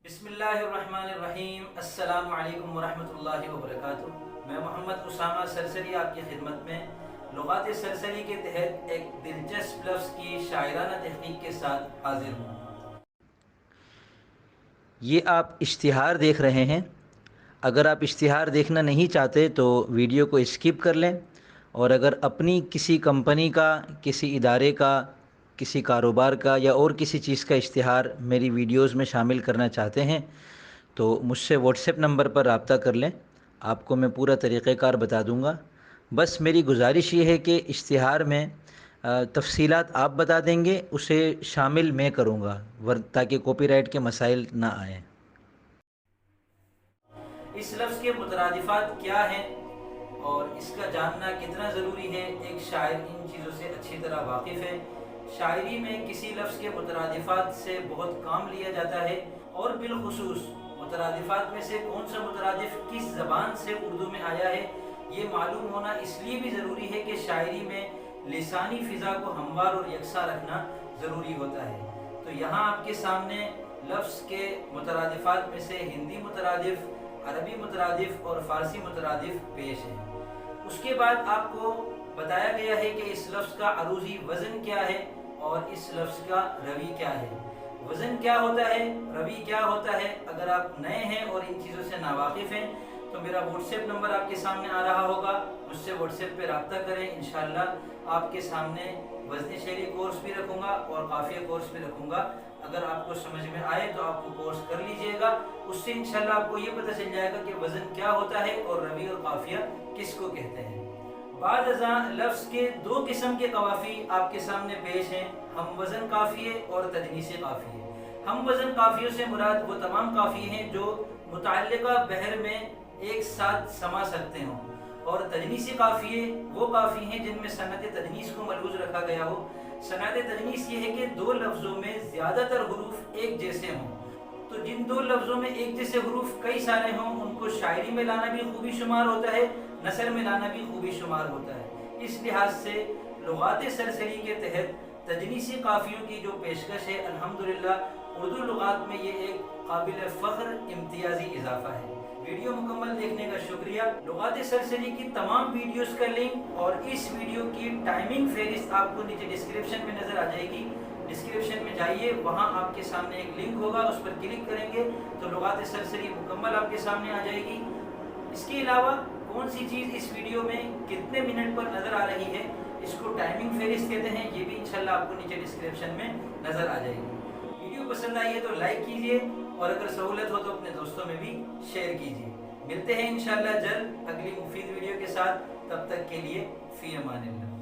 बिस्मिल्लाहिर्रहमानिर्रहीम। अस्सलामु अलैकुम वरहमतुल्लाहि वबरकातुह। मैं मोहम्मद उसामा सरसरी आपकी खिदमत में लुगात सरसरी के तहत एक दिलचस्प लफ्ज़ की शायराना तहक़ीक़ के साथ हाजिर हूँ। ये आप इश्तिहार देख रहे हैं। अगर आप इश्तिहार देखना नहीं चाहते तो वीडियो को स्किप कर लें, और अगर अपनी किसी कंपनी का, किसी इदारे का, किसी कारोबार का या और किसी चीज़ का इश्तिहार मेरी वीडियोज़ में शामिल करना चाहते हैं तो मुझसे व्हाट्सएप नंबर पर रब्ता कर लें। आपको मैं पूरा तरीक़ेकार बता दूंगा। बस मेरी गुजारिश ये है कि इश्तिहार में तफसीलात आप बता देंगे, उसे शामिल मैं करूँगा ताकि कॉपीराइट के मसाइल ना आएँ। इस लफ्ज़ के मुतरादिफ़ात क्या हैं और इसका जानना कितना ज़रूरी है, एक शायर इन चीज़ों से अच्छी तरह वाकिफ़ है। शायरी में किसी लफ्ज़ के मुतरादिफ़ात से बहुत काम लिया जाता है, और बिलखुसूस मुतरादिफ़ात में से कौन सा मुतरादिफ़ किस ज़बान से उर्दू में आया है, ये मालूम होना इसलिए भी ज़रूरी है कि शायरी में लिसानी फ़िज़ा को हमवार और यकसा रखना ज़रूरी होता है। तो यहाँ आपके सामने लफ्ज़ के मुतरादिफ़ात में से हिंदी मुतरादिफ़, अरबी मुतरादिफ़ और फ़ारसी मुतरादिफ़ पेश है। उसके बाद आपको बताया गया है कि इस लफ्ज़ का अरूज़ी वज़न क्या है और इस लफ्ज़ का रवी क्या है। वज़न क्या होता है, रवी क्या होता है। अगर आप नए हैं और इन चीज़ों से नावाकिफ़ हैं तो मेरा व्हाट्सएप नंबर आपके सामने आ रहा होगा, मुझसे व्हाट्सएप पे रब्ता करें। इंशाअल्लाह आपके सामने वज़न शेरी कोर्स भी रखूँगा और काफ़िया कोर्स भी रखूँगा। अगर आपको समझ में आए तो आप वो कोर्स कर लीजिएगा। उससे इंशाअल्लाह आपको ये पता चल जाएगा कि वज़न क्या होता है और रवी और काफ़िया किसको कहते हैं। बाद अज़ां लफ्ज़ के दो किस्म के कवाफ़ी आपके सामने पेश हैं, हम वज़न काफ़िये और तजनीसी काफ़िये। हम वज़न काफ़ियों से मुराद वो तमाम काफ़िये हैं जो मुतअल्लिक़ा बहर में एक साथ समा सकते हों, और तजनीसी काफ़िये वो काफ़ी हैं जिनमें सनत तजनीस को मलूज़ रखा गया हो। सनत तजनीस ये है कि दो लफ्ज़ों में ज़्यादातर हुरूफ एक जैसे हों। तो जिन दो लफ्ज़ों में एक जैसे हुरूफ कई सारे हों उनको शायरी में लाना भी खूबी शुमार होता है, नसर में लाना भी खूबी शुमार होता है। इस लिहाज से लुगात सरसरी के तहत तजनीसी काफ़ियों की जो पेशकश है, अल्हम्दुलिल्लाह उर्दू लुगात में ये एक काबिल फ़ख्र इम्तियाजी इजाफ़ा है। वीडियो मुकम्मल देखने का शुक्रिया। लुगात सरसरी की तमाम वीडियोस का लिंक और इस वीडियो की टाइमिंग फहरिस्त आपको नीचे डिस्क्रिप्शन में नज़र आ जाएगी। डिस्क्रिप्शन में जाइए, वहाँ आपके सामने एक लिंक होगा, उस पर क्लिक करेंगे तो लुगात सरसरी मुकम्मल आपके सामने आ जाएगी। इसके अलावा कौन सी चीज़ इस वीडियो में कितने मिनट पर नज़र आ रही है, इसको टाइमिंग फहरिस्त कहते हैं, ये भी इंशाल्लाह आपको नीचे डिस्क्रिप्शन में नज़र आ जाएगी। वीडियो पसंद आई है तो लाइक कीजिए, और अगर सहूलत हो तो अपने दोस्तों में भी शेयर कीजिए। मिलते हैं इंशाल्लाह जल्द अगली मुफीद वीडियो के साथ। तब तक के लिए फ़ी अमानिल्लाह।